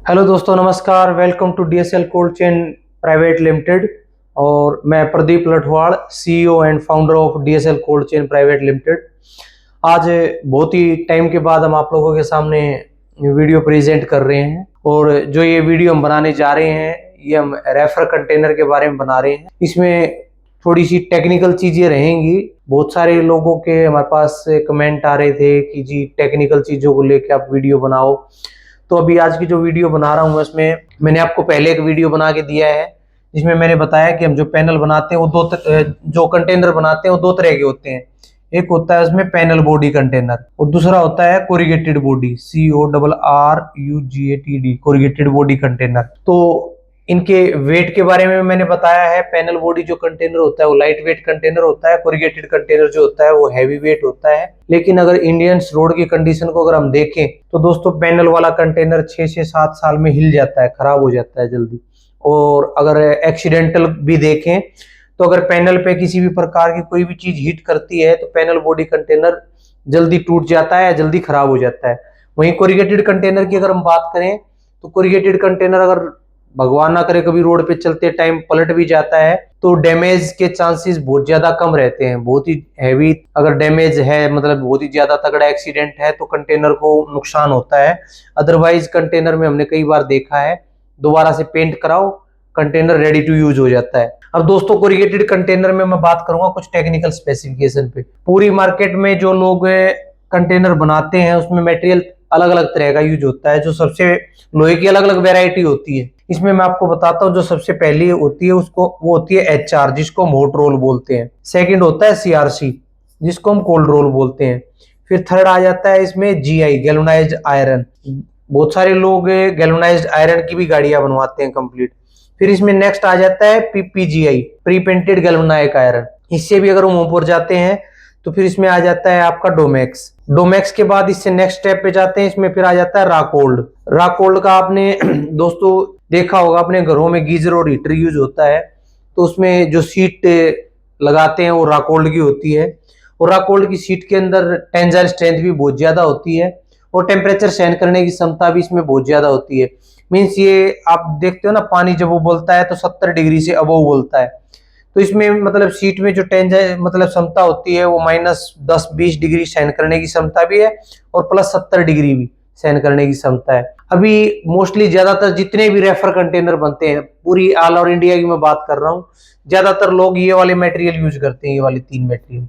Hello दोस्तों, नमस्कार। Welcome to DSL cold chain private limited. और मैं Pradeep Lathwad, CEO and founder of DSL cold chain private limited. आज बहुत ही टाइम के बाद हम आप लोगों के सामने वीडियो प्रेजेंट कर रहे हैं। और जो ये वीडियो हम बनाने जा रहे हैं, ये हम रेफर कंटेनर के बारे में बना रहे हैं। इसमें थोड़ी सी टेक्निकल चीजें रहेंगी। बहुत सारे लोगों के हमारे पास कमेंट आ रहे थे कि जी टेक्निकल चीजों को लेकर आप वीडियो बनाओ। तो अभी आज की जो वीडियो बना रहा हूँ उसमें मैंने आपको पहले एक वीडियो बना के दिया है, जिसमें मैंने बताया कि हम जो पैनल बनाते हैं वो जो कंटेनर बनाते हैं वो दो तरह के होते हैं। एक होता है उसमें पैनल बॉडी कंटेनर और दूसरा होता है कोरिगेटेड बॉडी, CORRUGATED, कोरिगेटेड बॉडी कंटेनर। तो इनके वेट के बारे में मैंने बताया है। पैनल बॉडी जो कंटेनर होता है वो लाइट वेट कंटेनर होता है, कोरिगेटेड कंटेनर जो होता है वो हैवी वेट होता है। लेकिन अगर इंडियन रोड की कंडीशन को अगर हम देखें तो दोस्तों पैनल वाला कंटेनर 6 से 7 साल में हिल जाता है, खराब हो जाता है जल्दी। और अगर एक्सीडेंटल भी देखें तो अगर पैनल पे किसी भी प्रकार की कोई भी चीज हिट करती है तो पैनल बॉडी कंटेनर जल्दी टूट जाता है या जल्दी खराब हो जाता है। वहीं कोरिगेटेड कंटेनर की अगर हम बात करें तो कोरिगेटेड कंटेनर अगर भगवान ना करे कभी रोड पे चलते टाइम पलट भी जाता है तो डैमेज के चांसेस बहुत ज्यादा कम रहते हैं। बहुत ही हैवी अगर डैमेज है, मतलब बहुत ही ज्यादा तगड़ा एक्सीडेंट है तो कंटेनर को नुकसान होता है। अदरवाइज कंटेनर में हमने कई बार देखा है दोबारा से पेंट कराओ, कंटेनर रेडी टू यूज हो जाता है। अब दोस्तों कोरिगेटेड कंटेनर में मैं बात करूंगा कुछ टेक्निकल स्पेसिफिकेशन पे। पूरी मार्केट में जो लोग कंटेनर बनाते हैं उसमें मटेरियल अलग अलग तरह का यूज होता है। जो सबसे लोहे की अलग अलग वेराइटी होती है, इसमें मैं आपको बताता हूँ। जो सबसे पहली होती है उसको वो होती है HR, जिसको हम हॉट रोल बोलते हैं। सेकंड होता है CRC, जिसको हम कोल्ड रोल बोलते हैं। फिर थर्ड आ जाता है इसमें GI, गैल्वेनाइज्ड आयरन। बहुत सारे लोग गैल्वेनाइज्ड आयरन की भी गाड़ियां बनवाते हैं कंप्लीट। फिर इसमें नेक्स्ट आ जाता है PPGI, pre painted galvanised iron. इससे भी अगर हम ऊपर जाते हैं तो फिर इसमें आ जाता है आपका डोमेक्स। डोमेक्स के बाद इससे नेक्स्ट स्टेप पे जाते हैं, इसमें फिर आ जाता है राकोल्ड। राकोल्ड का आपने दोस्तों देखा होगा, अपने घरों में गीजर और हीटर यूज होता है तो उसमें जो सीट लगाते हैं वो राकोल्ड की होती है। और राकोल्ड की सीट के अंदर टेंजाइल स्ट्रेंथ भी बहुत ज्यादा होती है और टेम्परेचर सहन करने की क्षमता भी इसमें बहुत ज्यादा होती है। मीन्स ये आप देखते हो ना, पानी जब वो बोलता है तो 70 डिग्री से अबव बोलता है। तो इसमें मतलब सीट में जो टेंजाइल मतलब क्षमता होती है वो -10-20 डिग्री सहन करने की क्षमता भी है और +70 डिग्री भी सहन करने की क्षमता है। अभी मोस्टली ज्यादातर जितने भी रेफर कंटेनर बनते हैं, पूरी ऑल ओवर इंडिया की मैं बात कर रहा हूँ, ज्यादातर लोग ये वाले मटेरियल यूज करते हैं, ये वाले 3 मटेरियल।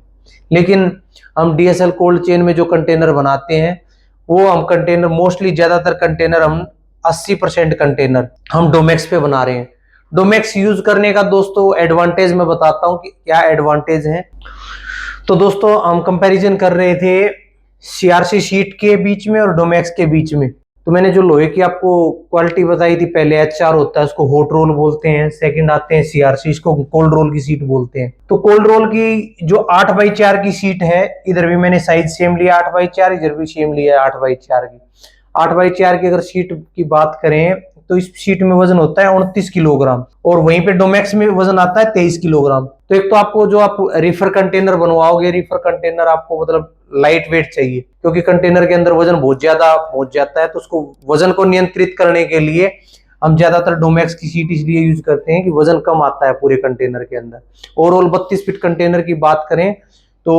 लेकिन हम डीएसएल कोल्ड चेन में जो कंटेनर बनाते हैं वो हम कंटेनर मोस्टली ज्यादातर कंटेनर हम 80% कंटेनर हम डोमेक्स पे बना रहे हैं। डोमेक्स यूज करने का दोस्तों एडवांटेज मैं बताता हूँ कि क्या एडवांटेज है। तो दोस्तों हम कंपैरिजन कर रहे थे CRC शीट के बीच में और डोमेक्स के बीच में। तो मैंने जो लोहे की आपको क्वालिटी बताई थी, पहले HR होता है उसको हॉट रोल बोलते हैं, सेकंड आते हैं CRC, इसको कोल्ड रोल की सीट बोलते हैं। तो कोल्ड रोल की जो 8x4 की सीट है, इधर भी मैंने साइज सेम लिया 8x4, इधर भी सेम लिया 8x4 की। 8x4 की अगर सीट की बात करें तो इस सीट में वजन होता है 29 किलोग्राम और वहीं पे डोमेक्स में वजन आता है 23 किलोग्राम। तो एक तो आपको जो आप रिफर कंटेनर बनवाओगे, रिफर कंटेनर आपको मतलब लाइट वेट चाहिए, क्योंकि कंटेनर के अंदर वजन बहुत ज्यादा पहुंच जाता है। तो उसको वजन को नियंत्रित करने के लिए हम ज्यादातर डोमेक्स की सीट इसलिए यूज करते हैं कि वजन कम आता है पूरे कंटेनर के अंदर। ओवरऑल 32 फीट कंटेनर की बात करें तो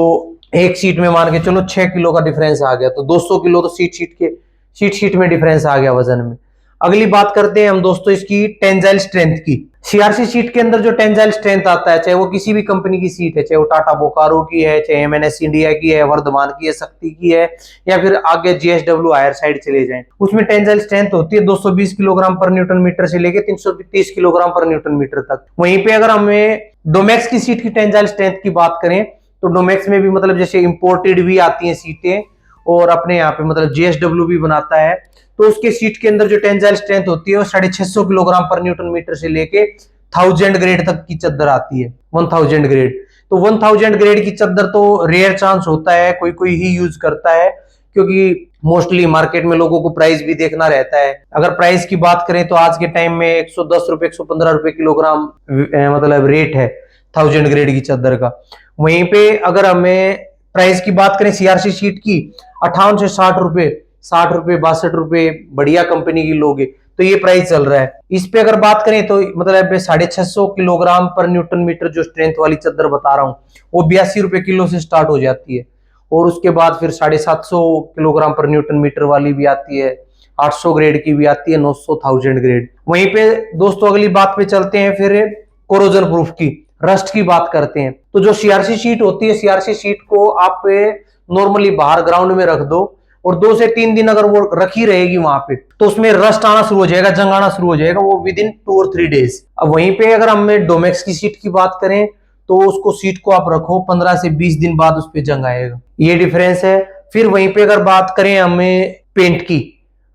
एक सीट में मान के चलो 6 किलो का डिफरेंस आ गया, तो 200 किलो तो सीट में डिफरेंस आ गया वजन में। अगली बात करते हैं हम दोस्तों इसकी टेंजाइल स्ट्रेंथ की। CRC सीट के अंदर जो टेंजाइल स्ट्रेंथ आता है, चाहे वो किसी भी कंपनी की सीट है, चाहे वो टाटा बोकारो की है, चाहे MNS इंडिया की है, वर्धमान की है, शक्ति की है, या फिर आगे JSW हायर साइड चले जाएं, उसमें टेंजाइल स्ट्रेंथ होती है 220 किलोग्राम पर न्यूटन मीटर से लेके 330 किलोग्राम पर न्यूटन मीटर तक। वहीं पे अगर हमें डोमेक्स की सीट की टेंजाइल स्ट्रेंथ की बात करें तो डोमेक्स में भी मतलब जैसे इंपोर्टेड भी आती है सीटें और अपने यहाँ पे मतलब JSW भी बनाता है, तो उसके सीट के अंदर जो टेंजाइल स्ट्रेंथ होती है वो 650 किलोग्राम पर न्यूटन मीटर से लेके 1000 ग्रेड तक की चद्दर आती है, 1000 ग्रेड। तो 1000 ग्रेड की चद्दर तो रेयर चांस होता है, कोई कोई ही यूज करता है, क्योंकि मोस्टली मार्केट में लोगों को प्राइस भी देखना रहता है। अगर प्राइस की बात करें तो आज के टाइम में 110 रुपए 115 रुपए किलोग्राम मतलब रेट है 1000 ग्रेड की चद्दर का। वहीं पे अगर हमें प्राइस की बात करें CRC शीट की 58 से 60 रुपए 60 रुपए 62 रुपए बढ़िया कंपनी की लोगे तो ये प्राइस चल रहा है। इस पे अगर बात करें तो मतलब 650 किलोग्राम पर न्यूटन मीटर जो स्ट्रेंथ वाली चादर बता रहा हूँ वो 82 रुपए किलो से स्टार्ट हो जाती है। और उसके बाद फिर 750 किलोग्राम पर न्यूटन मीटर वाली भी आती है, 800 ग्रेड की भी आती है, 900 1000 ग्रेड। वहीं पे दोस्तों अगली बात पे चलते हैं फिर कोरोजन प्रूफ की, रस्ट की बात करते हैं। तो जो सीआरसी शीट होती है, सीआरसी शीट को आप नॉर्मली बाहर ग्राउंड में रख दो और 2 से 3 दिन अगर वो रखी रहेगी वहां पे तो उसमें रस्ट आना शुरू हो जाएगा, जंग आना शुरू हो जाएगा, वो विद इन 2 और 3 डेज। अब वहीं पे अगर हम डोमेक्स की शीट की बात करें तो उसको सीट को आप रखो 15 से 20 दिन बाद उस पर जंग आएगा, ये डिफरेंस है। फिर वहीं पे अगर बात करें हमें पेंट की,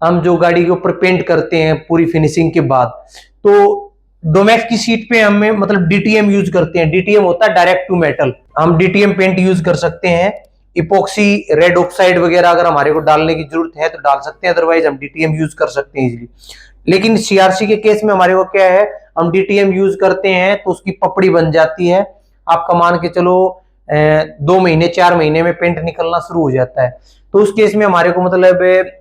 हम जो गाड़ी के ऊपर पेंट करते हैं पूरी फिनिशिंग के बाद, तो डोमेक्स की सीट पे हमें मतलब डीटीएम यूज करते हैं। डीटीएम होता है डायरेक्ट टू मेटल, हम डीटीएम पेंट यूज कर सकते हैं। इपोक्सी रेड ऑक्साइड वगैरह अगर हमारे को डालने की जरूरत है तो डाल सकते हैं, अदरवाइज हम डीटीएम यूज कर सकते हैं इजीली। लेकिन सीआरसी के केस में हमारे को क्या है, हम डीटीएम यूज करते हैं तो उसकी पपड़ी बन जाती है, आपका मान के चलो 2 महीने 4 महीने में पेंट निकलना शुरू हो जाता है। तो उस केस में हमारे को मतलब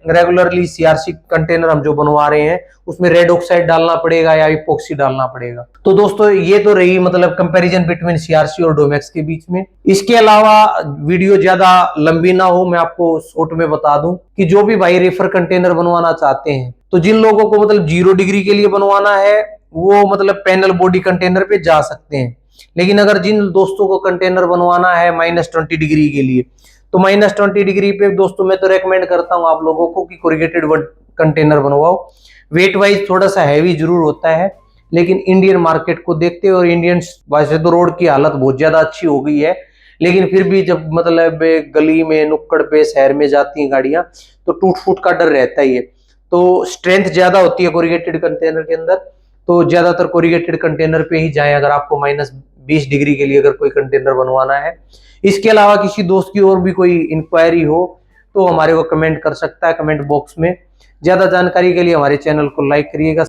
रेगुलरली सीआरसी कंटेनर हम जो बनवा रहे हैं उसमें रेड ऑक्साइड डालना पड़ेगा या इपोक्सी डालना पड़ेगा। तो दोस्तों ये तो रही मतलब कंपैरिजन बिटवीन सीआरसी और डोमेक्स के बीच में। इसके अलावा वीडियो ज्यादा लंबी ना हो, मैं आपको शॉर्ट में बता दूं कि जो भी भाई रेफर कंटेनर बनवाना चाहते हैं तो जिन लोगों को मतलब 0 डिग्री के लिए बनवाना है वो मतलब पैनल बॉडी कंटेनर पे जा सकते हैं। लेकिन अगर जिन दोस्तों को कंटेनर बनवाना है -20 डिग्री के लिए तो -20 डिग्री पे दोस्तों मैं तो रेकमेंड करता हूं आप लोगों को कि कोरिगेटेड कंटेनर बनवाओ। वेट वाइज थोड़ा सा हैवी जरूर होता है, लेकिन इंडियन मार्केट को देखते हुए और इंडियन वैसे तो रोड की हालत बहुत ज्यादा अच्छी हो गई है, लेकिन फिर भी जब मतलब गली में नुक्कड़ पे शहर में जाती हैं गाड़ियां तो टूट फूट का डर रहता ही है। तो स्ट्रेंथ ज्यादा होती है कोरिगेटेड कंटेनर के अंदर, तो ज्यादातर कोरिगेटेड कंटेनर पे ही जाएं अगर आपको -20 डिग्री के लिए अगर कोई कंटेनर बनवाना है। इसके अलावा किसी दोस्त की और भी कोई इंक्वायरी हो तो हमारे को कमेंट कर सकता है कमेंट बॉक्स में। ज्यादा जानकारी के लिए हमारे चैनल को लाइक करिएगा।